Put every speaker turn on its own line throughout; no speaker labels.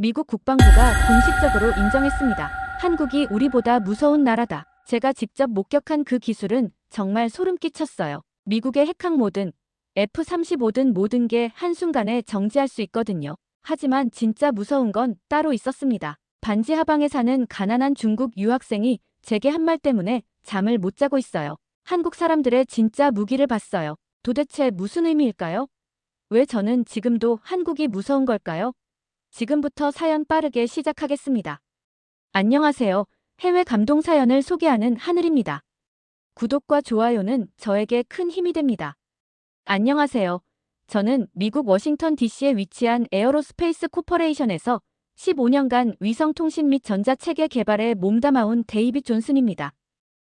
미국 국방부가 공식적으로 인정했습니다. 한국이 우리보다 무서운 나라다. 제가 직접 목격한 그 기술은 정말 소름 끼쳤어요. 미국의 핵항모든 F-35든 모든 게 한순간에 정지할 수 있거든요. 하지만 진짜 무서운 건 따로 있었습니다. 반지 하방에 사는 가난한 중국 유학생이 제게 한 말 때문에 잠을 못 자고 있어요. 한국 사람들의 진짜 무기를 봤어요. 도대체 무슨 의미일까요? 왜 저는 지금도 한국이 무서운 걸까요? 지금부터 사연 빠르게 시작하겠습니다. 안녕하세요. 해외 감동 사연을 소개하는 하늘입니다. 구독과 좋아요는 저에게 큰 힘이 됩니다. 안녕하세요. 저는 미국 워싱턴 DC에 위치한 에어로스페이스 코퍼레이션에서 15년간 위성통신 및 전자체계 개발에 몸담아온 데이빗 존슨입니다.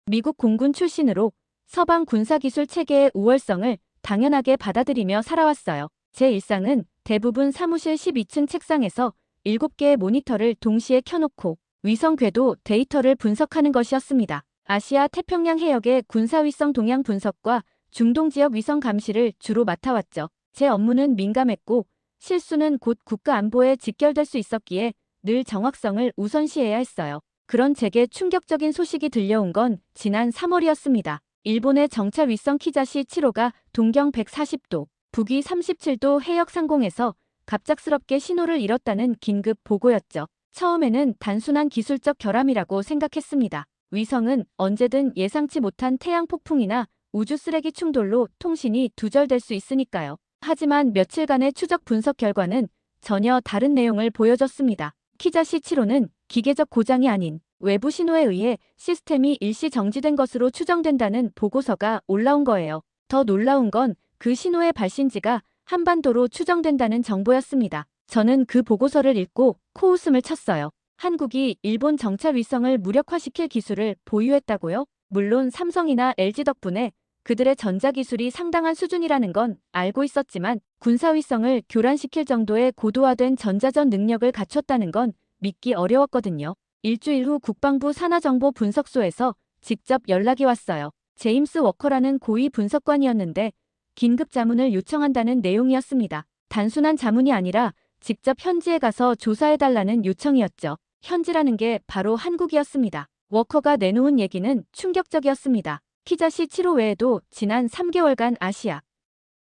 미국 공군 출신으로 서방 군사기술 체계의 우월성을 당연하게 받아들이며 살아왔어요. 제 일상은 대부분 사무실 12층 책상에서 7개의 모니터를 동시에 켜놓고 위성 궤도 데이터를 분석하는 것이었습니다. 아시아 태평양 해역의 군사위성 동향 분석과 중동 지역 위성 감시를 주로 맡아왔죠. 제 업무는 민감했고 실수는 곧 국가 안보에 직결될 수 있었기에 늘 정확성을 우선시해야 했어요. 그런 제게 충격적인 소식이 들려온 건 지난 3월이었습니다. 일본의 정찰 위성 키자시 7호가 동경 140도, 북위 37도 해역 상공에서 갑작스럽게 신호를 잃었다는 긴급 보고였죠. 처음에는 단순한 기술적 결함이라고 생각했습니다. 위성은 언제든 예상치 못한 태양 폭풍이나 우주 쓰레기 충돌로 통신이 두절될 수 있으니까요. 하지만 며칠간의 추적 분석 결과는 전혀 다른 내용을 보여줬습니다. 키자시 7호는 기계적 고장이 아닌 외부 신호에 의해 시스템이 일시 정지된 것으로 추정된다는 보고서가 올라온 거예요. 더 놀라운 건 그 신호의 발신지가 한반도로 추정된다는 정보였습니다. 저는 그 보고서를 읽고 코웃음을 쳤어요. 한국이 일본 정찰 위성을 무력화시킬 기술을 보유했다고요? 물론 삼성이나 LG 덕분에 그들의 전자기술이 상당한 수준이라는 건 알고 있었지만 군사위성을 교란시킬 정도의 고도화된 전자전 능력을 갖췄다는 건 믿기 어려웠거든요. 일주일 후 국방부 산하정보 분석소에서 직접 연락이 왔어요. 제임스 워커라는 고위 분석관이었는데 긴급 자문을 요청한다는 내용이었습니다. 단순한 자문이 아니라 직접 현지에 가서 조사해달라는 요청이었죠. 현지라는 게 바로 한국이었습니다. 워커가 내놓은 얘기는 충격적이었습니다. 키자시 7호 외에도 지난 3개월간 아시아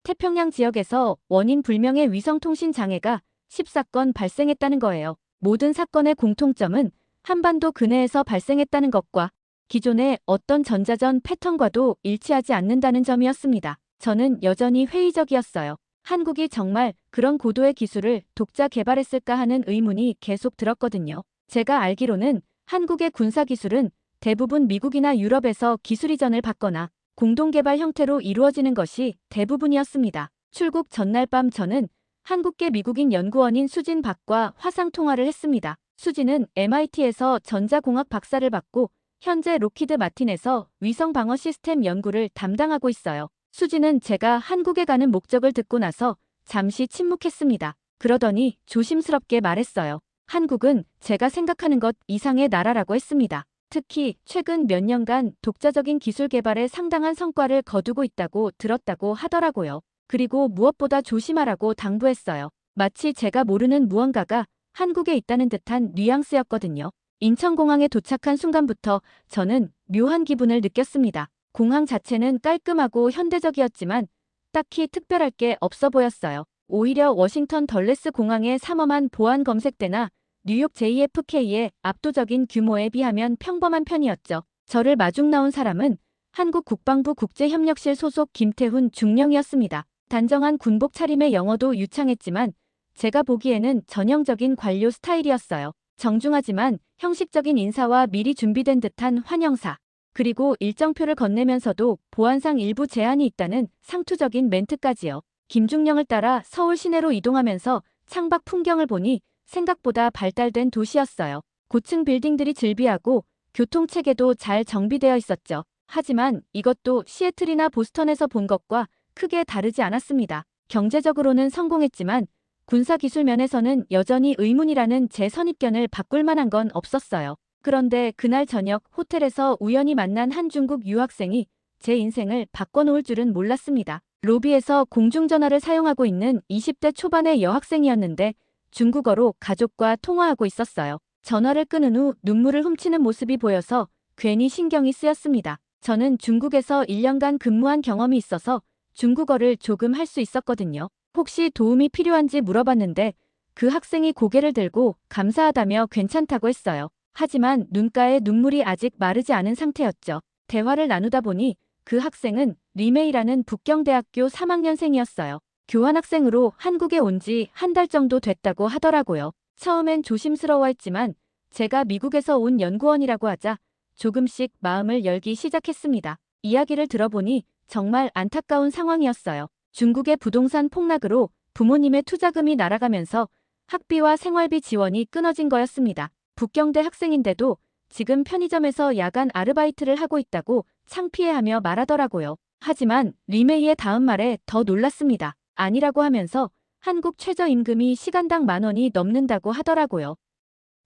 태평양 지역에서 원인 불명의 위성통신 장애가 14건 발생했다는 거예요. 모든 사건의 공통점은 한반도 근해에서 발생했다는 것과 기존의 어떤 전자전 패턴과도 일치하지 않는다는 점이었습니다. 저는 여전히 회의적이었어요. 한국이 정말 그런 고도의 기술을 독자 개발했을까 하는 의문이 계속 들었거든요. 제가 알기로는 한국의 군사기술은 대부분 미국이나 유럽에서 기술 이전을 받거나 공동개발 형태로 이루어지는 것이 대부분이었습니다. 출국 전날 밤 저는 한국계 미국인 연구원인 수진 박과 화상통화를 했습니다. 수진은 MIT에서 전자공학 박사를 받고 현재 로키드 마틴에서 위성 방어 시스템 연구를 담당하고 있어요. 수진은 제가 한국에 가는 목적을 듣고 나서 잠시 침묵했습니다. 그러더니 조심스럽게 말했어요. 한국은 제가 생각하는 것 이상의 나라라고 했습니다. 특히 최근 몇 년간 독자적인 기술 개발에 상당한 성과를 거두고 있다고 들었다고 하더라고요. 그리고 무엇보다 조심하라고 당부했어요. 마치 제가 모르는 무언가가 한국에 있다는 듯한 뉘앙스였거든요. 인천공항에 도착한 순간부터 저는 묘한 기분을 느꼈습니다. 공항 자체는 깔끔하고 현대적이었지만 딱히 특별할 게 없어 보였어요. 오히려 워싱턴 덜레스 공항의 삼엄한 보안 검색대나 뉴욕 JFK의 압도적인 규모에 비하면 평범한 편이었죠. 저를 마중 나온 사람은 한국 국방부 국제협력실 소속 김태훈 중령이었습니다. 단정한 군복 차림의 영어도 유창했지만 제가 보기에는 전형적인 관료 스타일이었어요. 정중하지만 형식적인 인사와 미리 준비된 듯한 환영사. 그리고 일정표를 건네면서도 보안상 일부 제한이 있다는 상투적인 멘트까지요. 김중령을 따라 서울 시내로 이동하면서 창밖 풍경을 보니 생각보다 발달된 도시였어요. 고층 빌딩들이 즐비하고 교통체계도 잘 정비되어 있었죠. 하지만 이것도 시애틀이나 보스턴에서 본 것과 크게 다르지 않았습니다. 경제적으로는 성공했지만 군사기술 면에서는 여전히 의문이라는 제 선입견을 바꿀 만한 건 없었어요. 그런데 그날 저녁 호텔에서 우연히 만난 한 중국 유학생이 제 인생을 바꿔놓을 줄은 몰랐습니다. 로비에서 공중전화를 사용하고 있는 20대 초반의 여학생이었는데 중국어로 가족과 통화하고 있었어요. 전화를 끊은 후 눈물을 훔치는 모습이 보여서 괜히 신경이 쓰였습니다. 저는 중국에서 1년간 근무한 경험이 있어서 중국어를 조금 할 수 있었거든요. 혹시 도움이 필요한지 물어봤는데 그 학생이 고개를 들고 감사하다며 괜찮다고 했어요. 하지만 눈가에 눈물이 아직 마르지 않은 상태였죠. 대화를 나누다 보니 그 학생은 리메이라는 북경대학교 3학년생이었어요. 교환학생으로 한국에 온 지 한 달 정도 됐다고 하더라고요. 처음엔 조심스러워했지만 제가 미국에서 온 연구원이라고 하자 조금씩 마음을 열기 시작했습니다. 이야기를 들어보니 정말 안타까운 상황이었어요. 중국의 부동산 폭락으로 부모님의 투자금이 날아가면서 학비와 생활비 지원이 끊어진 거였습니다. 북경대 학생인데도 지금 편의점에서 야간 아르바이트를 하고 있다고 창피해하며 말하더라고요. 하지만 리메이의 다음 말에 더 놀랐습니다. 아니라고 하면서 한국 최저임금이 시간당 10,000원이 넘는다고 하더라고요.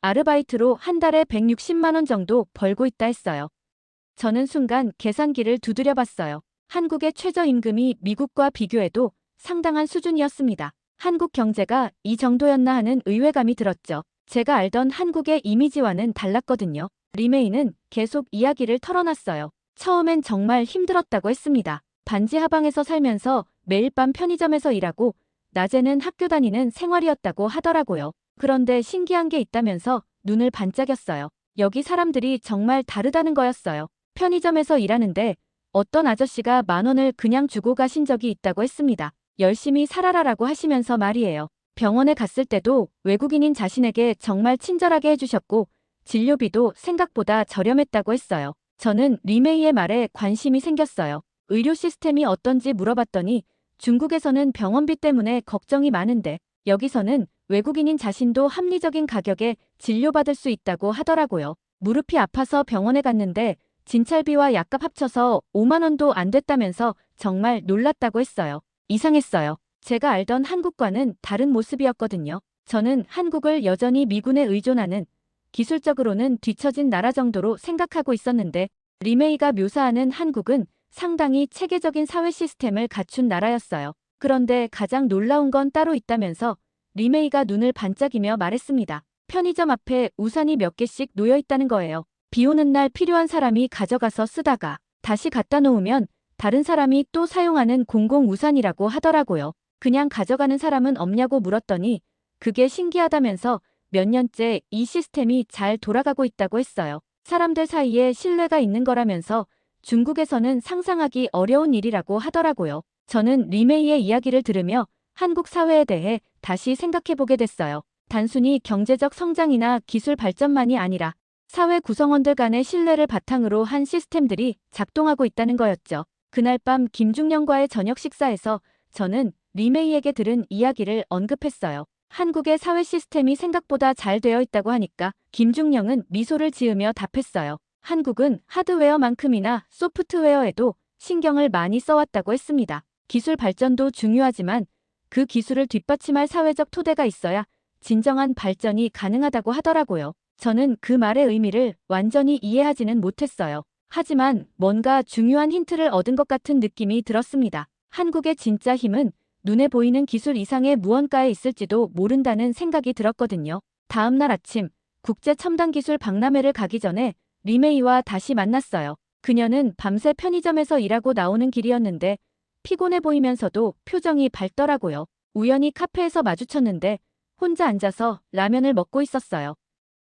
아르바이트로 한 달에 160만 원 정도 벌고 있다 했어요. 저는 순간 계산기를 두드려 봤어요. 한국의 최저임금이 미국과 비교해도 상당한 수준이었습니다. 한국 경제가 이 정도였나 하는 의외감이 들었죠. 제가 알던 한국의 이미지와는 달랐거든요. 리메이는 계속 이야기를 털어놨어요. 처음엔 정말 힘들었다고 했습니다. 반지 하방에서 살면서 매일 밤 편의점에서 일하고 낮에는 학교 다니는 생활이었다고 하더라고요. 그런데 신기한 게 있다면서 눈을 반짝였어요. 여기 사람들이 정말 다르다는 거였어요. 편의점에서 일하는데 어떤 아저씨가 10,000원을 그냥 주고 가신 적이 있다고 했습니다. 열심히 살아라라고 하시면서 말이에요. 병원에 갔을 때도 외국인인 자신에게 정말 친절하게 해주셨고 진료비도 생각보다 저렴했다고 했어요. 저는 리메이의 말에 관심이 생겼어요. 의료 시스템이 어떤지 물어봤더니 중국에서는 병원비 때문에 걱정이 많은데 여기서는 외국인인 자신도 합리적인 가격에 진료받을 수 있다고 하더라고요. 무릎이 아파서 병원에 갔는데 진찰비와 약값 합쳐서 5만 원도 안 됐다면서 정말 놀랐다고 했어요. 이상했어요. 제가 알던 한국과는 다른 모습이었거든요. 저는 한국을 여전히 미군에 의존하는 기술적으로는 뒤처진 나라 정도로 생각하고 있었는데 리메이가 묘사하는 한국은 상당히 체계적인 사회 시스템을 갖춘 나라였어요. 그런데 가장 놀라운 건 따로 있다면서 리메이가 눈을 반짝이며 말했습니다. 편의점 앞에 우산이 몇 개씩 놓여 있다는 거예요. 비 오는 날 필요한 사람이 가져가서 쓰다가 다시 갖다 놓으면 다른 사람이 또 사용하는 공공 우산이라고 하더라고요. 그냥 가져가는 사람은 없냐고 물었더니 그게 신기하다면서 몇 년째 이 시스템이 잘 돌아가고 있다고 했어요. 사람들 사이에 신뢰가 있는 거라면서 중국에서는 상상하기 어려운 일이라고 하더라고요. 저는 리메이의 이야기를 들으며 한국 사회에 대해 다시 생각해보게 됐어요. 단순히 경제적 성장이나 기술 발전만이 아니라 사회 구성원들 간의 신뢰를 바탕으로 한 시스템들이 작동하고 있다는 거였죠. 그날 밤 김중령과의 저녁 식사에서 저는 리메이에게 들은 이야기를 언급했어요. 한국의 사회 시스템이 생각보다 잘 되어 있다고 하니까 김중령은 미소를 지으며 답했어요. 한국은 하드웨어만큼이나 소프트웨어에도 신경을 많이 써왔다고 했습니다. 기술 발전도 중요하지만 그 기술을 뒷받침할 사회적 토대가 있어야 진정한 발전이 가능하다고 하더라고요. 저는 그 말의 의미를 완전히 이해하지는 못했어요. 하지만 뭔가 중요한 힌트를 얻은 것 같은 느낌이 들었습니다. 한국의 진짜 힘은 눈에 보이는 기술 이상의 무언가에 있을지도 모른다는 생각이 들었거든요. 다음 날 아침 국제첨단기술 박람회를 가기 전에 리메이와 다시 만났어요. 그녀는 밤새 편의점에서 일하고 나오는 길이었는데 피곤해 보이면서도 표정이 밝더라고요. 우연히 카페에서 마주쳤는데 혼자 앉아서 라면을 먹고 있었어요.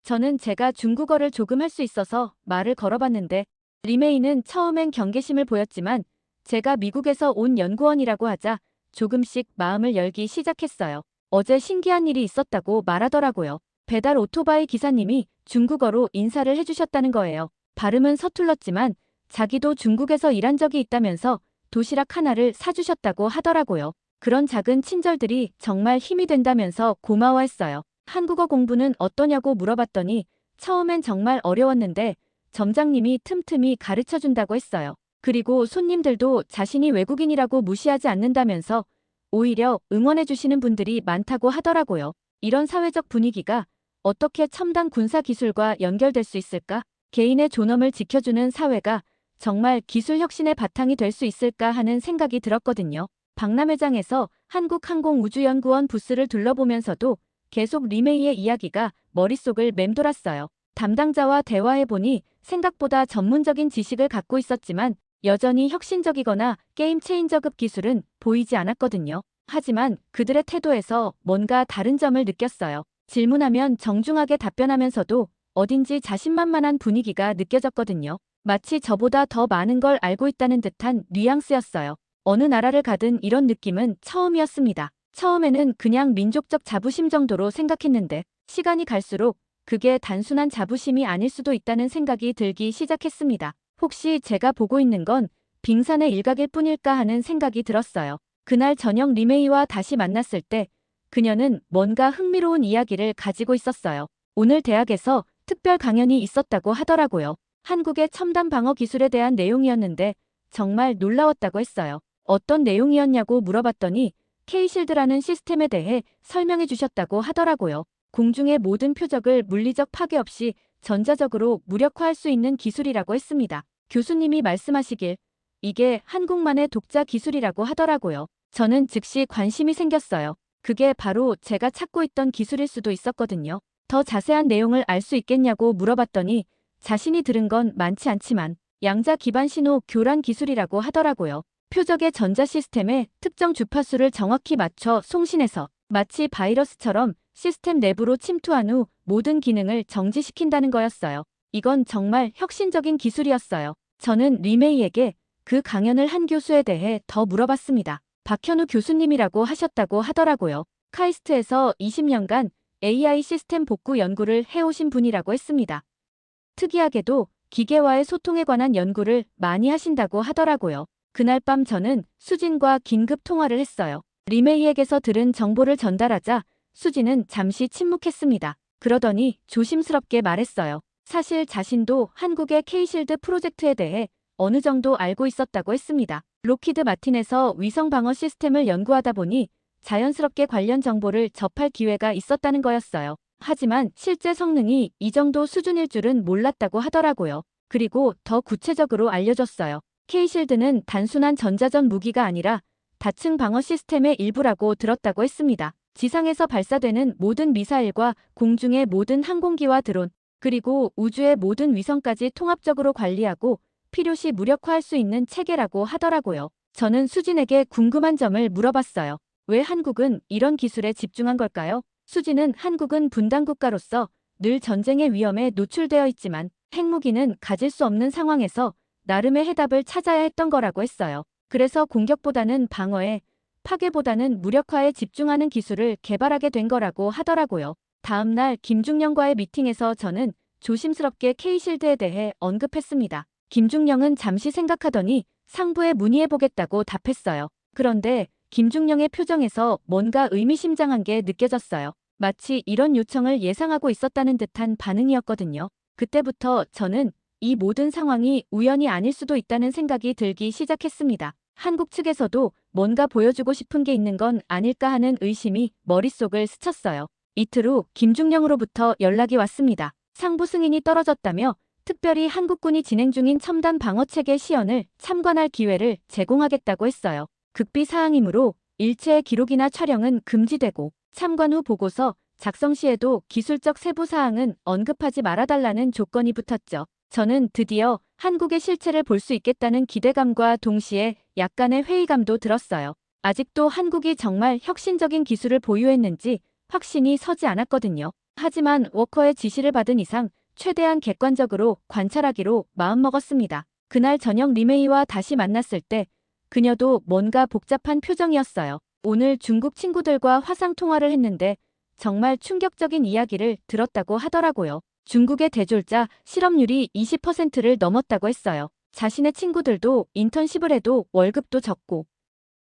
저는 제가 중국어를 조금 할 수 있어서 말을 걸어봤는데 리메이는 처음엔 경계심을 보였지만 제가 미국에서 온 연구원이라고 하자 조금씩 마음을 열기 시작했어요. 어제 신기한 일이 있었다고 말하더라고요. 배달 오토바이 기사님이 중국어로 인사를 해주셨다는 거예요. 발음은 서툴렀지만 자기도 중국에서 일한 적이 있다면서 도시락 하나를 사주셨다고 하더라고요. 그런 작은 친절들이 정말 힘이 된다면서 고마워했어요. 한국어 공부는 어떠냐고 물어봤더니 처음엔 정말 어려웠는데 점장님이 틈틈이 가르쳐준다고 했어요. 그리고 손님들도 자신이 외국인이라고 무시하지 않는다면서 오히려 응원해주시는 분들이 많다고 하더라고요. 이런 사회적 분위기가 어떻게 첨단 군사 기술과 연결될 수 있을까? 개인의 존엄을 지켜주는 사회가 정말 기술 혁신의 바탕이 될 수 있을까 하는 생각이 들었거든요. 박람회장에서 한국항공우주연구원 부스를 둘러보면서도 계속 리메이의 이야기가 머릿속을 맴돌았어요. 담당자와 대화해보니 생각보다 전문적인 지식을 갖고 있었지만 여전히 혁신적이거나 게임 체인저급 기술은 보이지 않았거든요. 하지만 그들의 태도에서 뭔가 다른 점을 느꼈어요. 질문하면 정중하게 답변하면서도 어딘지 자신만만한 분위기가 느껴졌거든요. 마치 저보다 더 많은 걸 알고 있다는 듯한 뉘앙스였어요. 어느 나라를 가든 이런 느낌은 처음이었습니다. 처음에는 그냥 민족적 자부심 정도로 생각했는데 시간이 갈수록 그게 단순한 자부심이 아닐 수도 있다는 생각이 들기 시작했습니다. 혹시 제가 보고 있는 건 빙산의 일각일 뿐일까 하는 생각이 들었어요. 그날 저녁 리메이와 다시 만났을 때 그녀는 뭔가 흥미로운 이야기를 가지고 있었어요. 오늘 대학에서 특별 강연이 있었다고 하더라고요. 한국의 첨단 방어 기술에 대한 내용이었는데 정말 놀라웠다고 했어요. 어떤 내용이었냐고 물어봤더니 K-실드라는 시스템에 대해 설명해 주셨다고 하더라고요. 공중의 모든 표적을 물리적 파괴 없이 전자적으로 무력화할 수 있는 기술이라고 했습니다. 교수님이 말씀하시길 이게 한국만의 독자 기술이라고 하더라고요. 저는 즉시 관심이 생겼어요. 그게 바로 제가 찾고 있던 기술일 수도 있었거든요. 더 자세한 내용을 알 수 있겠냐고 물어봤더니 자신이 들은 건 많지 않지만 양자 기반 신호 교란 기술이라고 하더라고요. 표적의 전자 시스템에 특정 주파수를 정확히 맞춰 송신해서 마치 바이러스처럼 시스템 내부로 침투한 후 모든 기능을 정지시킨다는 거였어요. 이건 정말 혁신적인 기술이었어요. 저는 리메이에게 그 강연을 한 교수에 대해 더 물어봤습니다. 박현우 교수님이라고 하셨다고 하더라고요. 카이스트에서 20년간 AI 시스템 복구 연구를 해오신 분이라고 했습니다. 특이하게도 기계와의 소통에 관한 연구를 많이 하신다고 하더라고요. 그날 밤 저는 수진과 긴급 통화를 했어요. 리메이에게서 들은 정보를 전달하자 수진은 잠시 침묵했습니다. 그러더니 조심스럽게 말했어요. 사실 자신도 한국의 K-실드 프로젝트에 대해 어느 정도 알고 있었다고 했습니다. 록히드 마틴에서 위성 방어 시스템을 연구하다 보니 자연스럽게 관련 정보를 접할 기회가 있었다는 거였어요. 하지만 실제 성능이 이 정도 수준일 줄은 몰랐다고 하더라고요. 그리고 더 구체적으로 알려줬어요. K-실드는 단순한 전자전 무기가 아니라 다층 방어 시스템의 일부라고 들었다고 했습니다. 지상에서 발사되는 모든 미사일과 공중의 모든 항공기와 드론, 그리고 우주의 모든 위성까지 통합적으로 관리하고 필요시 무력화할 수 있는 체계라고 하더라고요. 저는 수진에게 궁금한 점을 물어봤어요. 왜 한국은 이런 기술에 집중한 걸까요? 수진은 한국은 분단 국가로서 늘 전쟁의 위험에 노출되어 있지만 핵무기는 가질 수 없는 상황에서 나름의 해답을 찾아야 했던 거라고 했어요. 그래서 공격보다는 방어에, 파괴보다는 무력화에 집중하는 기술을 개발하게 된 거라고 하더라고요. 다음 날 김중령과의 미팅에서 저는 조심스럽게 K-실드에 대해 언급했습니다. 김중령은 잠시 생각하더니 상부에 문의해보겠다고 답했어요. 그런데 김중령의 표정에서 뭔가 의미심장한 게 느껴졌어요. 마치 이런 요청을 예상하고 있었다는 듯한 반응이었거든요. 그때부터 저는 이 모든 상황이 우연이 아닐 수도 있다는 생각이 들기 시작했습니다. 한국 측에서도 뭔가 보여주고 싶은 게 있는 건 아닐까 하는 의심이 머릿속을 스쳤어요. 이틀 후 김중령으로부터 연락이 왔습니다. 상부 승인이 떨어졌다며 특별히 한국군이 진행 중인 첨단 방어체계 시연을 참관할 기회를 제공하겠다고 했어요. 극비 사항이므로 일체의 기록이나 촬영은 금지되고 참관 후 보고서 작성 시에도 기술적 세부 사항은 언급하지 말아달라는 조건이 붙었죠. 저는 드디어 한국의 실체를 볼 수 있겠다는 기대감과 동시에 약간의 회의감도 들었어요. 아직도 한국이 정말 혁신적인 기술을 보유했는지 확신이 서지 않았거든요. 하지만 워커의 지시를 받은 이상 최대한 객관적으로 관찰하기로 마음먹었습니다. 그날 저녁 리메이와 다시 만났을 때 그녀도 뭔가 복잡한 표정이었어요. 오늘 중국 친구들과 화상 통화를 했는데 정말 충격적인 이야기를 들었다고 하더라고요. 중국의 대졸자 실업률이 20%를 넘었다고 했어요. 자신의 친구들도 인턴십을 해도 월급도 적고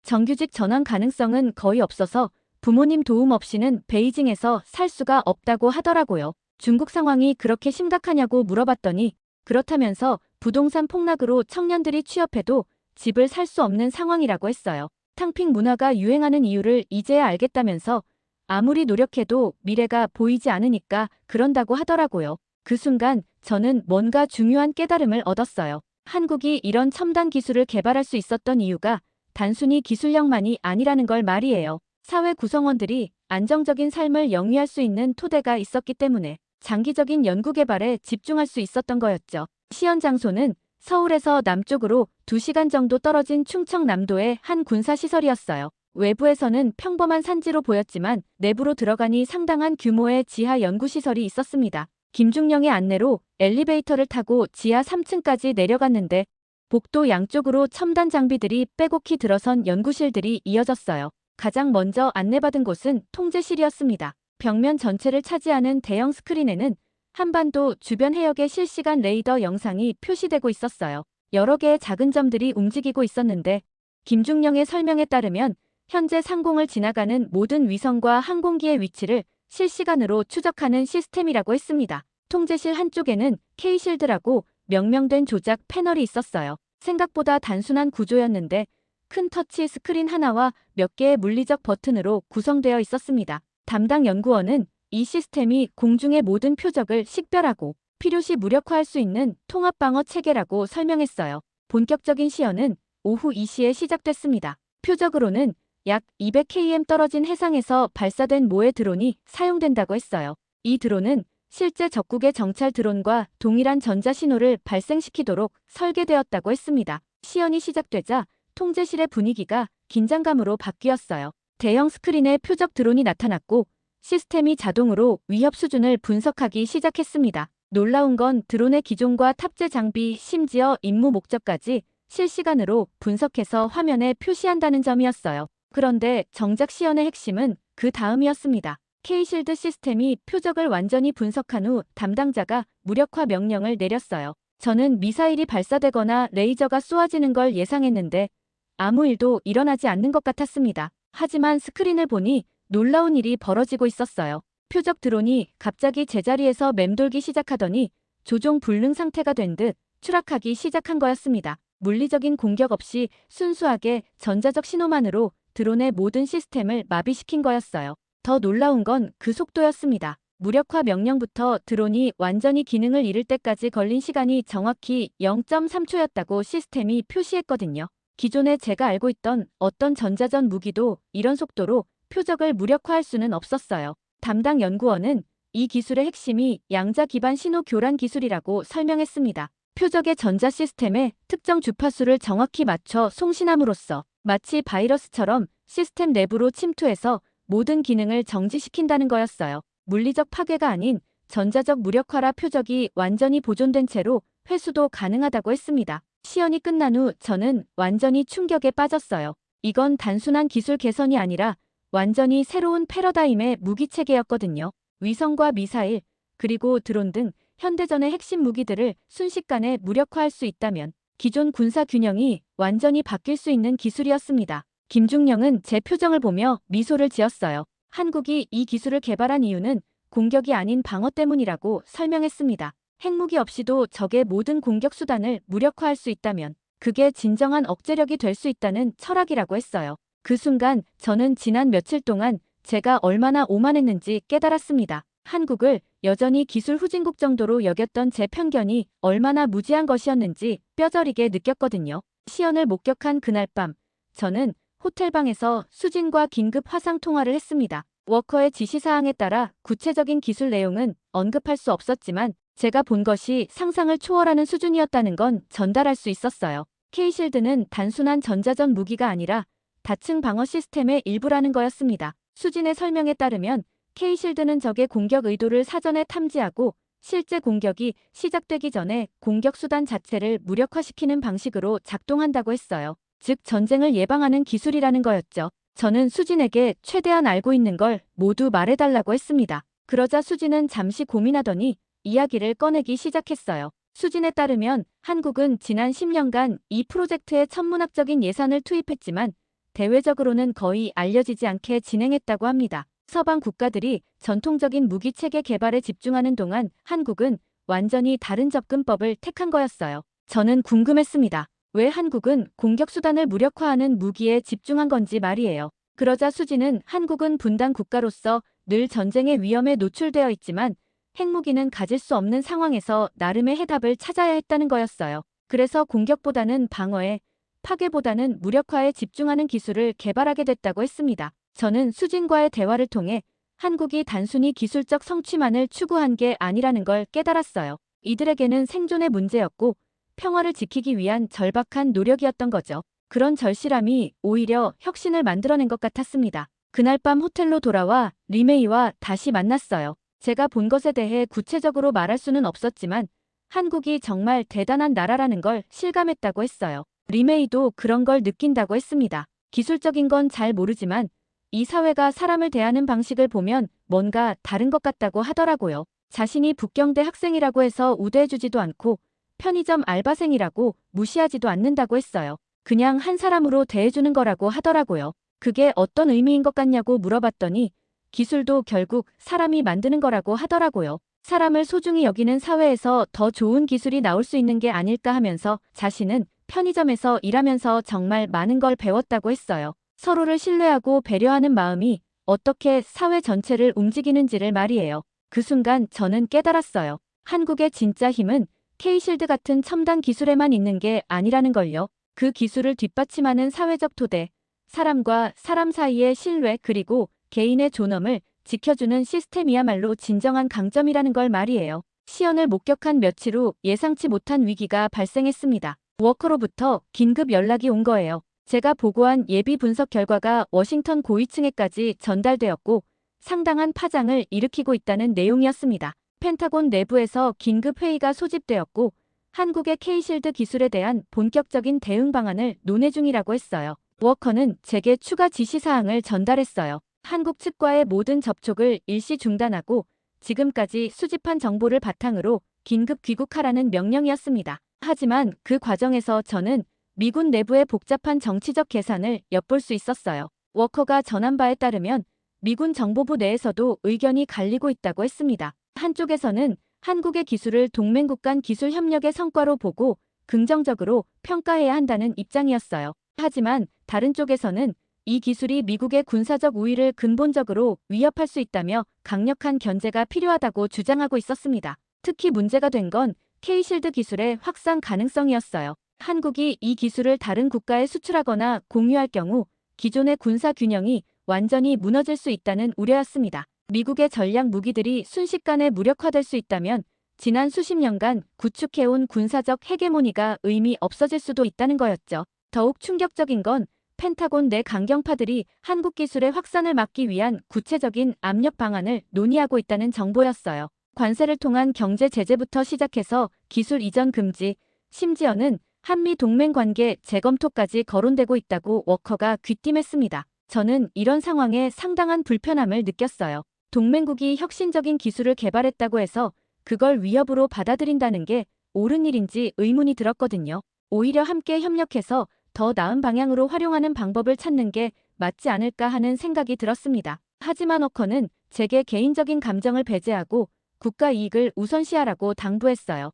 정규직 전환 가능성은 거의 없어서 부모님 도움 없이는 베이징에서 살 수가 없다고 하더라고요. 중국 상황이 그렇게 심각하냐고 물어봤더니 그렇다면서 부동산 폭락으로 청년들이 취업해도 집을 살 수 없는 상황이라고 했어요. 탕핑 문화가 유행하는 이유를 이제야 알겠다면서 아무리 노력해도 미래가 보이지 않으니까 그런다고 하더라고요. 그 순간 저는 뭔가 중요한 깨달음을 얻었어요. 한국이 이런 첨단 기술을 개발할 수 있었던 이유가 단순히 기술력만이 아니라는 걸 말이에요. 사회 구성원들이 안정적인 삶을 영위할 수 있는 토대가 있었기 때문에 장기적인 연구 개발에 집중할 수 있었던 거였죠. 시연 장소는 서울에서 남쪽으로 2시간 정도 떨어진 충청남도의 한 군사시설이었어요. 외부에서는 평범한 산지로 보였지만 내부로 들어가니 상당한 규모의 지하 연구시설이 있었습니다. 김중령의 안내로 엘리베이터를 타고 지하 3층까지 내려갔는데 복도 양쪽으로 첨단 장비들이 빼곡히 들어선 연구실들이 이어졌어요. 가장 먼저 안내받은 곳은 통제실이었습니다. 벽면 전체를 차지하는 대형 스크린에는 한반도 주변 해역의 실시간 레이더 영상이 표시되고 있었어요. 여러 개의 작은 점들이 움직이고 있었는데 김중령의 설명에 따르면 현재 상공을 지나가는 모든 위성과 항공기의 위치를 실시간으로 추적하는 시스템이라고 했습니다. 통제실 한쪽에는 K실드라고 명명된 조작 패널이 있었어요. 생각보다 단순한 구조였는데 큰 터치 스크린 하나와 몇 개의 물리적 버튼으로 구성되어 있었습니다. 담당 연구원은 이 시스템이 공중의 모든 표적을 식별하고 필요시 무력화할 수 있는 통합방어 체계라고 설명했어요. 본격적인 시연은 오후 2시에 시작됐습니다. 표적으로는 약 200km 떨어진 해상에서 발사된 모의 드론이 사용된다고 했어요. 이 드론은 실제 적국의 정찰 드론과 동일한 전자신호를 발생시키도록 설계되었다고 했습니다. 시연이 시작되자 통제실의 분위기가 긴장감으로 바뀌었어요. 대형 스크린에 표적 드론이 나타났고 시스템이 자동으로 위협 수준을 분석하기 시작했습니다. 놀라운 건 드론의 기종과 탑재 장비, 심지어 임무 목적까지 실시간으로 분석해서 화면에 표시한다는 점이었어요. 그런데 정작 시연의 핵심은 그 다음이었습니다. K실드 시스템이 표적을 완전히 분석한 후 담당자가 무력화 명령을 내렸어요. 저는 미사일이 발사되거나 레이저가 쏘아지는 걸 예상했는데 아무 일도 일어나지 않는 것 같았습니다. 하지만 스크린을 보니 놀라운 일이 벌어지고 있었어요. 표적 드론이 갑자기 제자리에서 맴돌기 시작하더니 조종 불능 상태가 된 듯 추락하기 시작한 거였습니다. 물리적인 공격 없이 순수하게 전자적 신호만으로 드론의 모든 시스템을 마비시킨 거였어요. 더 놀라운 건 그 속도였습니다. 무력화 명령부터 드론이 완전히 기능을 잃을 때까지 걸린 시간이 정확히 0.3초였다고 시스템이 표시했거든요. 기존에 제가 알고 있던 어떤 전자전 무기도 이런 속도로 표적을 무력화할 수는 없었어요. 담당 연구원은 이 기술의 핵심이 양자 기반 신호 교란 기술이라고 설명했습니다. 표적의 전자 시스템에 특정 주파수를 정확히 맞춰 송신함으로써 마치 바이러스처럼 시스템 내부로 침투해서 모든 기능을 정지시킨다는 거였어요. 물리적 파괴가 아닌 전자적 무력화라 표적이 완전히 보존된 채로 회수도 가능하다고 했습니다. 시연이 끝난 후 저는 완전히 충격에 빠졌어요. 이건 단순한 기술 개선이 아니라 완전히 새로운 패러다임의 무기체계였거든요. 위성과 미사일, 그리고 드론 등 현대전의 핵심 무기들을 순식간에 무력화할 수 있다면 기존 군사 균형이 완전히 바뀔 수 있는 기술이었습니다. 김중령은 제 표정을 보며 미소를 지었어요. 한국이 이 기술을 개발한 이유는 공격이 아닌 방어 때문이라고 설명했습니다. 핵무기 없이도 적의 모든 공격 수단을 무력화할 수 있다면 그게 진정한 억제력이 될 수 있다는 철학이라고 했어요. 그 순간 저는 지난 며칠 동안 제가 얼마나 오만했는지 깨달았습니다. 한국을 여전히 기술 후진국 정도로 여겼던 제 편견이 얼마나 무지한 것이었는지 뼈저리게 느꼈거든요. 시연을 목격한 그날 밤, 저는 호텔방에서 수진과 긴급 화상 통화를 했습니다. 워커의 지시사항에 따라 구체적인 기술 내용은 언급할 수 없었지만 제가 본 것이 상상을 초월하는 수준이었다는 건 전달할 수 있었어요. K실드는 단순한 전자전 무기가 아니라 다층 방어 시스템의 일부라는 거였습니다. 수진의 설명에 따르면 K실드는 적의 공격 의도를 사전에 탐지하고 실제 공격이 시작되기 전에 공격 수단 자체를 무력화시키는 방식으로 작동한다고 했어요. 즉 전쟁을 예방하는 기술이라는 거였죠. 저는 수진에게 최대한 알고 있는 걸 모두 말해달라고 했습니다. 그러자 수진은 잠시 고민하더니 이야기를 꺼내기 시작했어요. 수진에 따르면 한국은 지난 10년간 이 프로젝트에 천문학적인 예산을 투입했지만 대외적으로는 거의 알려지지 않게 진행했다고 합니다. 서방 국가들이 전통적인 무기체계 개발에 집중하는 동안 한국은 완전히 다른 접근법을 택한 거였어요. 저는 궁금했습니다. 왜 한국은 공격 수단을 무력화하는 무기에 집중한 건지 말이에요. 그러자 수진은 한국은 분단 국가로서 늘 전쟁의 위험에 노출되어 있지만 핵무기는 가질 수 없는 상황에서 나름의 해답을 찾아야 했다는 거였어요. 그래서 공격보다는 방어에, 파괴보다는 무력화에 집중하는 기술을 개발하게 됐다고 했습니다. 저는 수진과의 대화를 통해 한국이 단순히 기술적 성취만을 추구한 게 아니라는 걸 깨달았어요. 이들에게는 생존의 문제였고 평화를 지키기 위한 절박한 노력이었던 거죠. 그런 절실함이 오히려 혁신을 만들어낸 것 같았습니다. 그날 밤 호텔로 돌아와 리메이와 다시 만났어요. 제가 본 것에 대해 구체적으로 말할 수는 없었지만 한국이 정말 대단한 나라라는 걸 실감했다고 했어요. 리메이도 그런 걸 느낀다고 했습니다. 기술적인 건 잘 모르지만 이 사회가 사람을 대하는 방식을 보면 뭔가 다른 것 같다고 하더라고요. 자신이 북경대 학생이라고 해서 우대해주지도 않고 편의점 알바생이라고 무시하지도 않는다고 했어요. 그냥 한 사람으로 대해주는 거라고 하더라고요. 그게 어떤 의미인 것 같냐고 물어봤더니 기술도 결국 사람이 만드는 거라고 하더라고요. 사람을 소중히 여기는 사회에서 더 좋은 기술이 나올 수 있는 게 아닐까 하면서 자신은 편의점에서 일하면서 정말 많은 걸 배웠다고 했어요. 서로를 신뢰하고 배려하는 마음이 어떻게 사회 전체를 움직이는지를 말이에요. 그 순간 저는 깨달았어요. 한국의 진짜 힘은 K실드 같은 첨단 기술에만 있는 게 아니라는 걸요. 그 기술을 뒷받침하는 사회적 토대, 사람과 사람 사이의 신뢰 그리고 개인의 존엄을 지켜주는 시스템이야말로 진정한 강점이라는 걸 말이에요. 시연을 목격한 며칠 후 예상치 못한 위기가 발생했습니다. 워커로부터 긴급 연락이 온 거예요. 제가 보고한 예비 분석 결과가 워싱턴 고위층에까지 전달되었고 상당한 파장을 일으키고 있다는 내용이었습니다. 펜타곤 내부에서 긴급 회의가 소집되었고 한국의 K실드 기술에 대한 본격적인 대응 방안을 논의 중이라고 했어요. 워커는 제게 추가 지시사항을 전달했어요. 한국 측과의 모든 접촉을 일시 중단하고 지금까지 수집한 정보를 바탕으로 긴급 귀국하라는 명령이었습니다. 하지만 그 과정에서 저는 미군 내부의 복잡한 정치적 계산을 엿볼 수 있었어요. 워커가 전한 바에 따르면 미군 정보부 내에서도 의견이 갈리고 있다고 했습니다. 한쪽에서는 한국의 기술을 동맹국 간 기술 협력의 성과로 보고 긍정적으로 평가해야 한다는 입장이었어요. 하지만 다른 쪽에서는 이 기술이 미국의 군사적 우위를 근본적으로 위협할 수 있다며 강력한 견제가 필요하다고 주장하고 있었습니다. 특히 문제가 된 건 K실드 기술의 확산 가능성이었어요. 한국이 이 기술을 다른 국가에 수출하거나 공유할 경우 기존의 군사 균형이 완전히 무너질 수 있다는 우려였습니다. 미국의 전략 무기들이 순식간에 무력화될 수 있다면 지난 수십 년간 구축해온 군사적 헤게모니가 의미 없어질 수도 있다는 거였죠. 더욱 충격적인 건 펜타곤 내 강경파들이 한국 기술의 확산을 막기 위한 구체적인 압력 방안을 논의하고 있다는 정보였어요. 관세를 통한 경제 제재부터 시작해서 기술 이전 금지, 심지어는 한미 동맹 관계 재검토까지 거론되고 있다고 워커가 귀띔했습니다. 저는 이런 상황에 상당한 불편함을 느꼈어요. 동맹국이 혁신적인 기술을 개발했다고 해서 그걸 위협으로 받아들인다는 게 옳은 일인지 의문이 들었거든요. 오히려 함께 협력해서 더 나은 방향으로 활용하는 방법을 찾는 게 맞지 않을까 하는 생각이 들었습니다. 하지만 워커는 제게 개인적인 감정을 배제하고 국가 이익을 우선시하라고 당부했어요.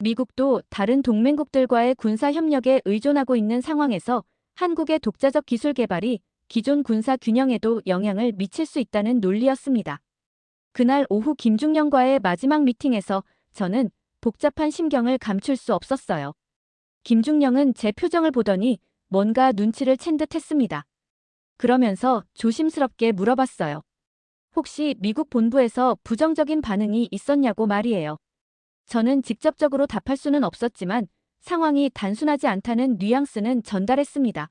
미국도 다른 동맹국들과의 군사 협력에 의존하고 있는 상황에서 한국의 독자적 기술 개발이 기존 군사 균형에도 영향을 미칠 수 있다는 논리였습니다. 그날 오후 김중령과의 마지막 미팅에서 저는 복잡한 심경을 감출 수 없었어요. 김중령은 제 표정을 보더니 뭔가 눈치를 챈 듯 했습니다. 그러면서 조심스럽게 물어봤어요. 혹시 미국 본부에서 부정적인 반응이 있었냐고 말이에요. 저는 직접적으로 답할 수는 없었지만 상황이 단순하지 않다는 뉘앙스는 전달했습니다.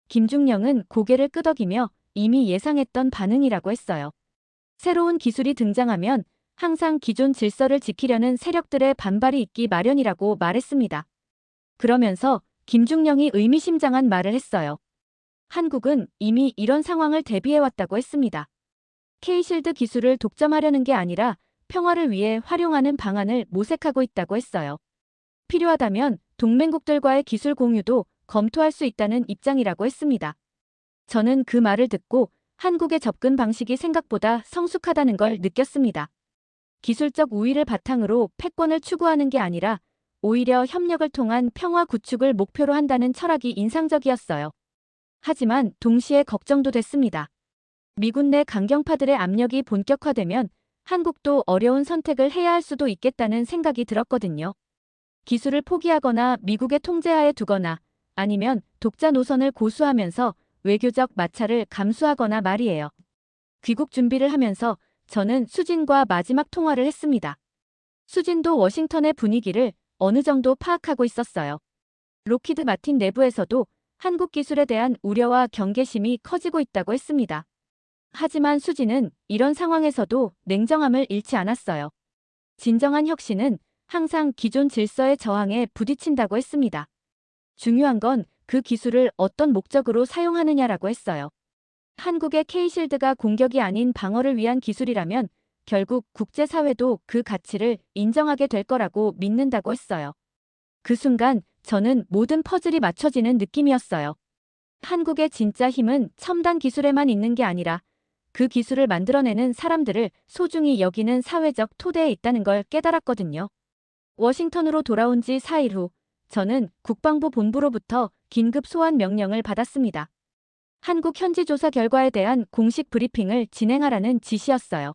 김중령은 고개를 끄덕이며 이미 예상했던 반응이라고 했어요. 새로운 기술이 등장하면 항상 기존 질서를 지키려는 세력들의 반발이 있기 마련이라고 말했습니다. 그러면서 김중령이 의미심장한 말을 했어요. 한국은 이미 이런 상황을 대비해왔다고 했습니다. K실드 기술을 독점하려는 게 아니라 평화를 위해 활용하는 방안을 모색하고 있다고 했어요. 필요하다면 동맹국들과의 기술 공유도 검토할 수 있다는 입장이라고 했습니다. 저는 그 말을 듣고 한국의 접근 방식이 생각보다 성숙하다는 걸 느꼈습니다. 기술적 우위를 바탕으로 패권을 추구하는 게 아니라 오히려 협력을 통한 평화 구축을 목표로 한다는 철학이 인상적이었어요. 하지만 동시에 걱정도 됐습니다. 미군 내 강경파들의 압력이 본격화되면 한국도 어려운 선택을 해야 할 수도 있겠다는 생각이 들었거든요. 기술을 포기하거나 미국의 통제하에 두거나 아니면 독자 노선을 고수하면서 외교적 마찰을 감수하거나 말이에요. 귀국 준비를 하면서 저는 수진과 마지막 통화를 했습니다. 수진도 워싱턴의 분위기를 어느 정도 파악하고 있었어요. 록히드 마틴 내부에서도 한국 기술에 대한 우려와 경계심이 커지고 있다고 했습니다. 하지만 수진은 이런 상황에서도 냉정함을 잃지 않았어요. 진정한 혁신은 항상 기존 질서의 저항에 부딪힌다고 했습니다. 중요한 건 그 기술을 어떤 목적으로 사용하느냐라고 했어요. 한국의 K실드가 공격이 아닌 방어를 위한 기술이라면 결국 국제사회도 그 가치를 인정하게 될 거라고 믿는다고 했어요. 그 순간 저는 모든 퍼즐이 맞춰지는 느낌이었어요. 한국의 진짜 힘은 첨단 기술에만 있는 게 아니라 그 기술을 만들어내는 사람들을 소중히 여기는 사회적 토대에 있다는 걸 깨달았거든요. 워싱턴으로 돌아온 지 4일 후 저는 국방부 본부로부터 긴급 소환 명령을 받았습니다. 한국 현지 조사 결과에 대한 공식 브리핑을 진행하라는 지시였어요.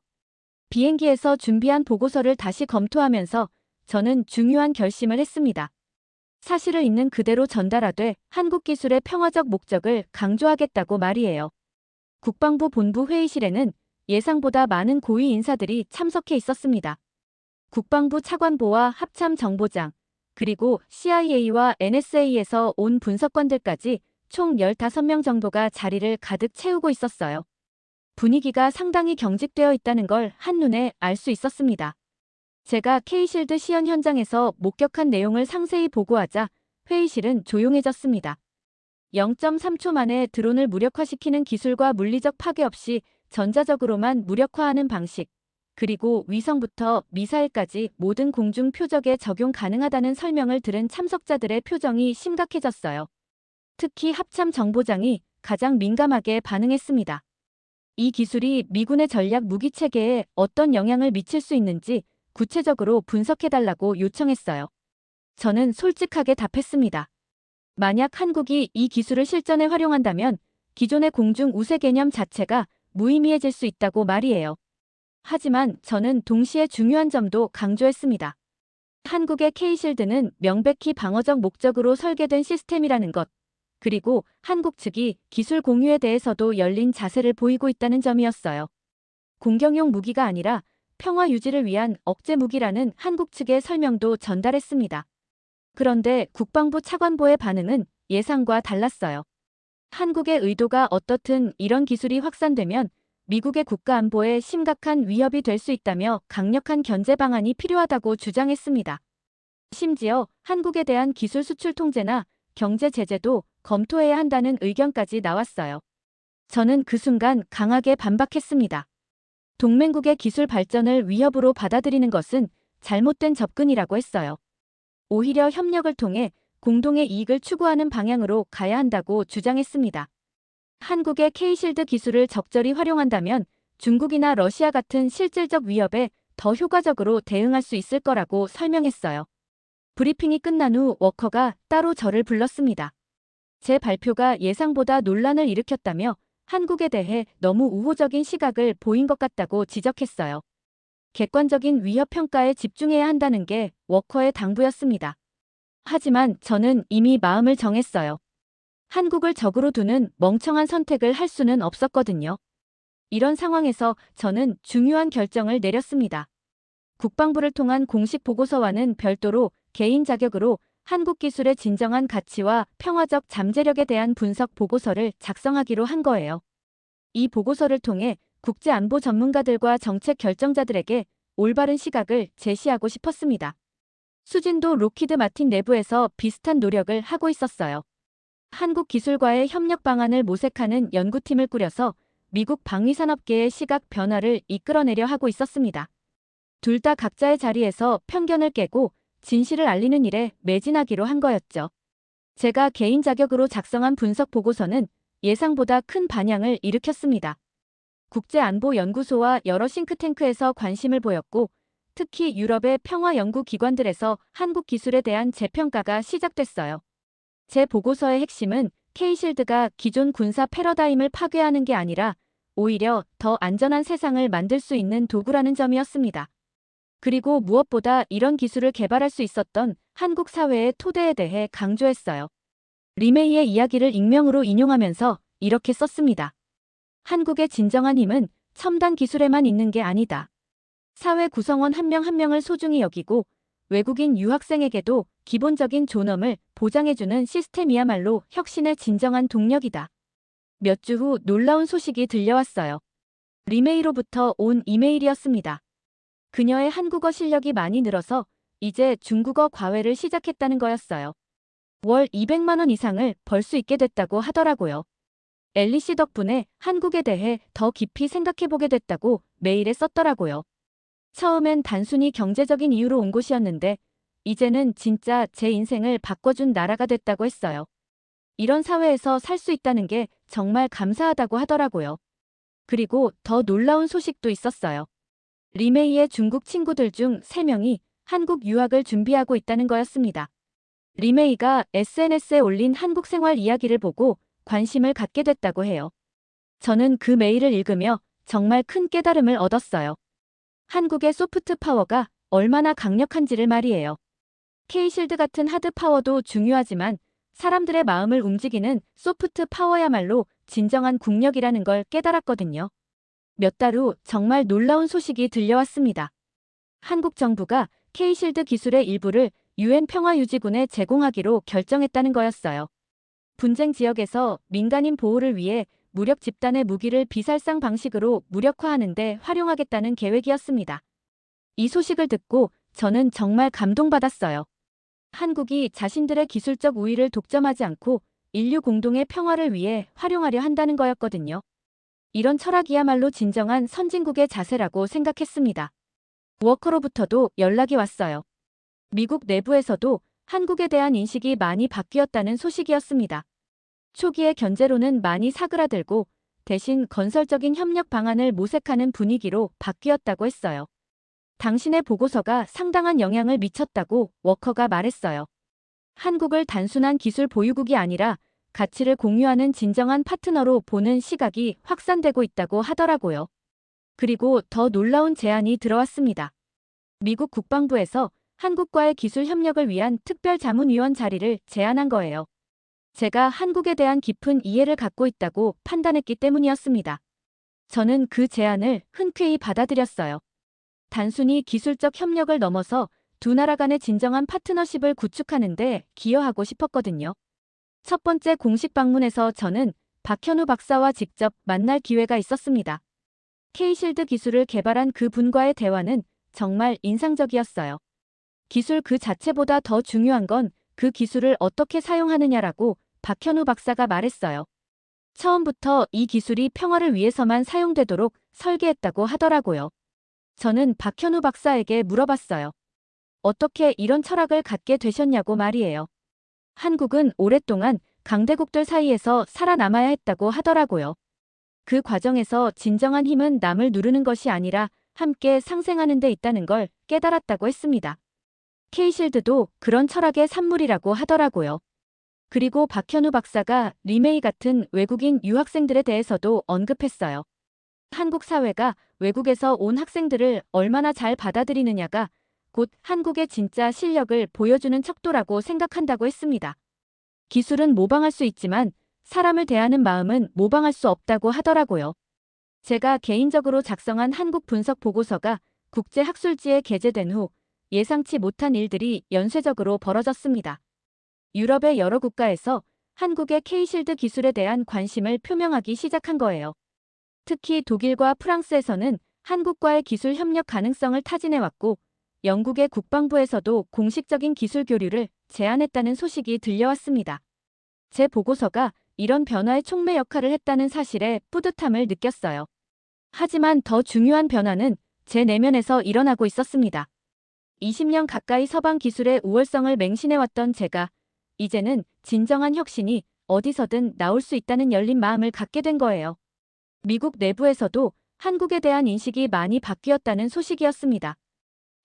비행기에서 준비한 보고서를 다시 검토하면서 저는 중요한 결심을 했습니다. 사실을 있는 그대로 전달하되 한국 기술의 평화적 목적을 강조하겠다고 말이에요. 국방부 본부 회의실에는 예상보다 많은 고위 인사들이 참석해 있었습니다. 국방부 차관보와 합참 정보장, 그리고 CIA와 NSA에서 온 분석관들까지 총 15명 정도가 자리를 가득 채우고 있었어요. 분위기가 상당히 경직되어 있다는 걸 한눈에 알 수 있었습니다. 제가 K실드 시연 현장에서 목격한 내용을 상세히 보고하자 회의실은 조용해졌습니다. 0.3초 만에 드론을 무력화시키는 기술과 물리적 파괴 없이 전자적으로만 무력화하는 방식, 그리고 위성부터 미사일까지 모든 공중 표적에 적용 가능하다는 설명을 들은 참석자들의 표정이 심각해졌어요. 특히 합참 정보장이 가장 민감하게 반응했습니다. 이 기술이 미군의 전략 무기 체계에 어떤 영향을 미칠 수 있는지 구체적으로 분석해달라고 요청했어요. 저는 솔직하게 답했습니다. 만약 한국이 이 기술을 실전에 활용한다면 기존의 공중 우세 개념 자체가 무의미해질 수 있다고 말이에요. 하지만 저는 동시에 중요한 점도 강조했습니다. 한국의 K실드는 명백히 방어적 목적으로 설계된 시스템이라는 것, 그리고 한국 측이 기술 공유에 대해서도 열린 자세를 보이고 있다는 점이었어요. 공격용 무기가 아니라 평화 유지를 위한 억제 무기라는 한국 측의 설명도 전달했습니다. 그런데 국방부 차관보의 반응은 예상과 달랐어요. 한국의 의도가 어떻든 이런 기술이 확산되면 미국의 국가 안보에 심각한 위협이 될 수 있다며 강력한 견제 방안이 필요하다고 주장했습니다. 심지어 한국에 대한 기술 수출 통제나 경제 제재도 검토해야 한다는 의견까지 나왔어요. 저는 그 순간 강하게 반박했습니다. 동맹국의 기술 발전을 위협으로 받아들이는 것은 잘못된 접근이라고 했어요. 오히려 협력을 통해 공동의 이익을 추구하는 방향으로 가야 한다고 주장했습니다. 한국의 K실드 기술을 적절히 활용한다면 중국이나 러시아 같은 실질적 위협에 더 효과적으로 대응할 수 있을 거라고 설명했어요. 브리핑이 끝난 후 워커가 따로 저를 불렀습니다. 제 발표가 예상보다 논란을 일으켰다며 한국에 대해 너무 우호적인 시각을 보인 것 같다고 지적했어요. 객관적인 위협 평가에 집중해야 한다는 게 워커의 당부였습니다. 하지만 저는 이미 마음을 정했어요. 한국을 적으로 두는 멍청한 선택을 할 수는 없었거든요. 이런 상황에서 저는 중요한 결정을 내렸습니다. 국방부를 통한 공식 보고서와는 별도로 개인 자격으로 한국 기술의 진정한 가치와 평화적 잠재력에 대한 분석 보고서를 작성하기로 한 거예요. 이 보고서를 통해 국제안보 전문가들과 정책 결정자들에게 올바른 시각을 제시하고 싶었습니다. 수진도 록히드 마틴 내부에서 비슷한 노력을 하고 있었어요. 한국 기술과의 협력 방안을 모색하는 연구팀을 꾸려서 미국 방위산업계의 시각 변화를 이끌어내려 하고 있었습니다. 둘 다 각자의 자리에서 편견을 깨고 진실을 알리는 일에 매진하기로 한 거였죠. 제가 개인 자격으로 작성한 분석 보고서는 예상보다 큰 반향을 일으켰습니다. 국제안보연구소와 여러 싱크탱크에서 관심을 보였고 특히 유럽의 평화연구기관들에서 한국 기술에 대한 재평가가 시작됐어요. 제 보고서의 핵심은 K실드가 기존 군사 패러다임을 파괴하는 게 아니라 오히려 더 안전한 세상을 만들 수 있는 도구라는 점이었습니다. 그리고 무엇보다 이런 기술을 개발할 수 있었던 한국 사회의 토대에 대해 강조했어요. 리메이의 이야기를 익명으로 인용하면서 이렇게 썼습니다. 한국의 진정한 힘은 첨단 기술에만 있는 게 아니다. 사회 구성원 한 명 한 명을 소중히 여기고 외국인 유학생에게도 기본적인 존엄을 보장해주는 시스템이야말로 혁신의 진정한 동력이다. 몇 주 후 놀라운 소식이 들려왔어요. 리메이로부터 온 이메일이었습니다. 그녀의 한국어 실력이 많이 늘어서 이제 중국어 과외를 시작했다는 거였어요. 월 200만 원 이상을 벌 수 있게 됐다고 하더라고요. 엘리 씨 덕분에 한국에 대해 더 깊이 생각해보게 됐다고 메일에 썼더라고요. 처음엔 단순히 경제적인 이유로 온 곳이었는데 이제는 진짜 제 인생을 바꿔준 나라가 됐다고 했어요. 이런 사회에서 살 수 있다는 게 정말 감사하다고 하더라고요. 그리고 더 놀라운 소식도 있었어요. 리메이의 중국 친구들 중 3명이 한국 유학을 준비하고 있다는 거였습니다. 리메이가 SNS에 올린 한국 생활 이야기를 보고 관심을 갖게 됐다고 해요. 저는 그 메일을 읽으며 정말 큰 깨달음을 얻었어요. 한국의 소프트 파워가 얼마나 강력한지를 말이에요. K실드 같은 하드 파워도 중요하지만 사람들의 마음을 움직이는 소프트 파워야말로 진정한 국력이라는 걸 깨달았거든요. 몇 달 후 정말 놀라운 소식이 들려왔습니다. 한국 정부가 K실드 기술의 일부를 UN 평화유지군에 제공하기로 결정했다는 거였어요. 분쟁 지역에서 민간인 보호를 위해 무력 집단의 무기를 비살상 방식으로 무력화하는 데 활용하겠다는 계획이었습니다. 이 소식을 듣고 저는 정말 감동받았어요. 한국이 자신들의 기술적 우위를 독점하지 않고 인류 공동의 평화를 위해 활용하려 한다는 거였거든요. 이런 철학이야말로 진정한 선진국의 자세라고 생각했습니다. 워커로부터도 연락이 왔어요. 미국 내부에서도 한국에 대한 인식이 많이 바뀌었다는 소식이었습니다. 초기의 견제로는 많이 사그라들고 대신 건설적인 협력 방안을 모색하는 분위기로 바뀌었다고 했어요. 당신의 보고서가 상당한 영향을 미쳤다고 워커가 말했어요. 한국을 단순한 기술 보유국이 아니라 가치를 공유하는 진정한 파트너로 보는 시각이 확산되고 있다고 하더라고요. 그리고 더 놀라운 제안이 들어왔습니다. 미국 국방부에서 한국과의 기술 협력을 위한 특별자문위원 자리를 제안한 거예요. 제가 한국에 대한 깊은 이해를 갖고 있다고 판단했기 때문이었습니다. 저는 그 제안을 흔쾌히 받아들였어요. 단순히 기술적 협력을 넘어서 두 나라 간의 진정한 파트너십을 구축하는 데 기여하고 싶었거든요. 첫 번째 공식 방문에서 저는 박현우 박사와 직접 만날 기회가 있었습니다. K실드 기술을 개발한 그 분과의 대화는 정말 인상적이었어요. 기술 그 자체보다 더 중요한 건 그 기술을 어떻게 사용하느냐라고 박현우 박사가 말했어요. 처음부터 이 기술이 평화를 위해서만 사용되도록 설계했다고 하더라고요. 저는 박현우 박사에게 물어봤어요. 어떻게 이런 철학을 갖게 되셨냐고 말이에요. 한국은 오랫동안 강대국들 사이에서 살아남아야 했다고 하더라고요. 그 과정에서 진정한 힘은 남을 누르는 것이 아니라 함께 상생하는 데 있다는 걸 깨달았다고 했습니다. K실드도 그런 철학의 산물이라고 하더라고요. 그리고 박현우 박사가 리메이 같은 외국인 유학생들에 대해서도 언급했어요. 한국 사회가 외국에서 온 학생들을 얼마나 잘 받아들이느냐가 곧 한국의 진짜 실력을 보여주는 척도라고 생각한다고 했습니다. 기술은 모방할 수 있지만 사람을 대하는 마음은 모방할 수 없다고 하더라고요. 제가 개인적으로 작성한 한국 분석 보고서가 국제학술지에 게재된 후 예상치 못한 일들이 연쇄적으로 벌어졌습니다. 유럽의 여러 국가에서 한국의 K실드 기술에 대한 관심을 표명하기 시작한 거예요. 특히 독일과 프랑스에서는 한국과의 기술 협력 가능성을 타진해왔고 영국의 국방부에서도 공식적인 기술 교류를 제안했다는 소식이 들려왔습니다. 제 보고서가 이런 변화의 촉매 역할을 했다는 사실에 뿌듯함을 느꼈어요. 하지만 더 중요한 변화는 제 내면에서 일어나고 있었습니다. 20년 가까이 서방 기술의 우월성을 맹신해왔던 제가 이제는 진정한 혁신이 어디서든 나올 수 있다는 열린 마음을 갖게 된 거예요. 미국 내부에서도 한국에 대한 인식이 많이 바뀌었다는 소식이었습니다.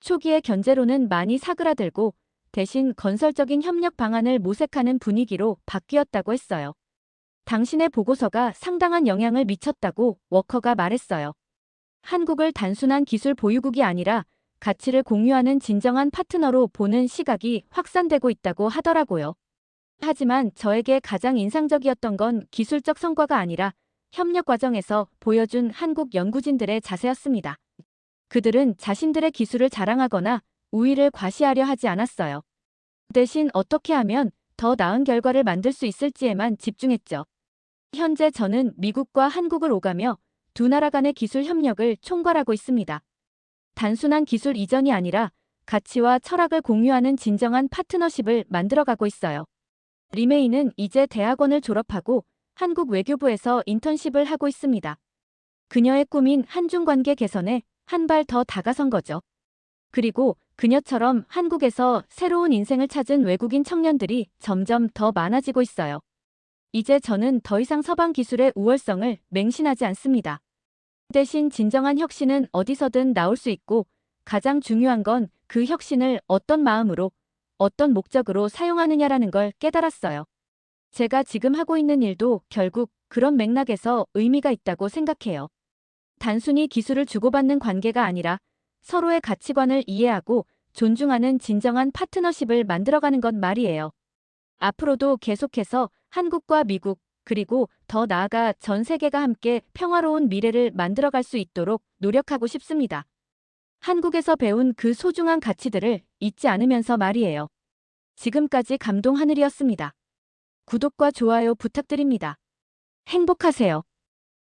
초기의 견제로는 많이 사그라들고 대신 건설적인 협력 방안을 모색하는 분위기로 바뀌었다고 했어요. 당신의 보고서가 상당한 영향을 미쳤다고 워커가 말했어요. 한국을 단순한 기술 보유국이 아니라 가치를 공유하는 진정한 파트너로 보는 시각이 확산되고 있다고 하더라고요. 하지만 저에게 가장 인상적이었던 건 기술적 성과가 아니라 협력 과정에서 보여준 한국 연구진들의 자세였습니다. 그들은 자신들의 기술을 자랑하거나 우위를 과시하려 하지 않았어요. 대신 어떻게 하면 더 나은 결과를 만들 수 있을지에만 집중했죠. 현재 저는 미국과 한국을 오가며 두 나라 간의 기술 협력을 총괄하고 있습니다. 단순한 기술 이전이 아니라 가치와 철학을 공유하는 진정한 파트너십을 만들어가고 있어요. 리메이는 이제 대학원을 졸업하고 한국 외교부에서 인턴십을 하고 있습니다. 그녀의 꿈인 한중 관계 개선에 한 발 더 다가선 거죠. 그리고 그녀처럼 한국에서 새로운 인생을 찾은 외국인 청년들이 점점 더 많아지고 있어요. 이제 저는 더 이상 서방 기술의 우월성을 맹신하지 않습니다. 대신 진정한 혁신은 어디서든 나올 수 있고 가장 중요한 건 그 혁신을 어떤 마음으로, 어떤 목적으로 사용하느냐라는 걸 깨달았어요. 제가 지금 하고 있는 일도 결국 그런 맥락에서 의미가 있다고 생각해요. 단순히 기술을 주고받는 관계가 아니라 서로의 가치관을 이해하고 존중하는 진정한 파트너십을 만들어가는 것 말이에요. 앞으로도 계속해서 한국과 미국, 그리고 더 나아가 전 세계가 함께 평화로운 미래를 만들어갈 수 있도록 노력하고 싶습니다. 한국에서 배운 그 소중한 가치들을 잊지 않으면서 말이에요. 지금까지 감동 하늘이었습니다. 구독과 좋아요 부탁드립니다. 행복하세요.